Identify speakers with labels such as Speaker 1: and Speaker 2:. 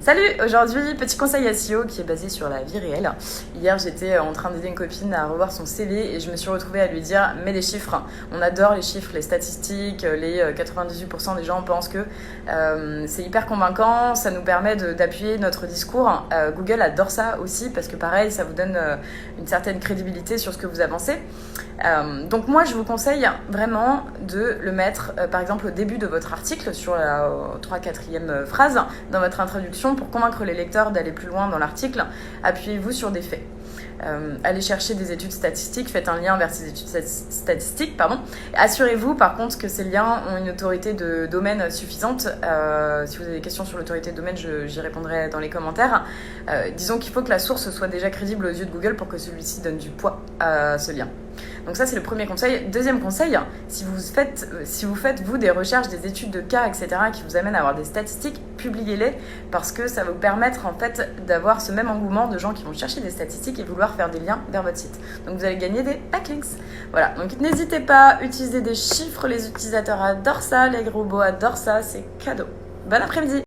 Speaker 1: Salut! Aujourd'hui, petit conseil SEO qui est basé sur la vie réelle. Hier, j'étais en train d'aider une copine à revoir son CV et je me suis retrouvée à lui dire « mets des chiffres ». On adore les chiffres, les statistiques, les 98% des gens pensent que c'est hyper convaincant, ça nous permet d'appuyer notre discours. Google adore ça aussi parce que pareil, ça vous donne une certaine crédibilité sur ce que vous avancez. Donc moi, je vous conseille vraiment de le mettre, par exemple, au début de votre article, sur la 3-4e phrase, dans votre introduction, pour convaincre les lecteurs d'aller plus loin dans l'article. Appuyez-vous sur des faits. Allez chercher des études statistiques, faites un lien vers ces études statistiques, Assurez-vous par contre que ces liens ont une autorité de domaine suffisante. Si vous avez des questions sur l'autorité de domaine, j'y répondrai dans les commentaires. Disons qu'il faut que la source soit déjà crédible aux yeux de Google pour que celui-ci donne du poids à ce lien. Donc ça, c'est le premier conseil. Deuxième conseil, si vous faites vous des recherches, des études de cas, etc., qui vous amènent à avoir des statistiques, publiez-les parce que ça va vous permettre en fait d'avoir ce même engouement de gens qui vont chercher des statistiques et vouloir faire des liens vers votre site. Donc vous allez gagner des backlinks. Voilà, donc n'hésitez pas, utilisez des chiffres, les utilisateurs adorent ça, les robots adorent ça, c'est cadeau. Bon après-midi!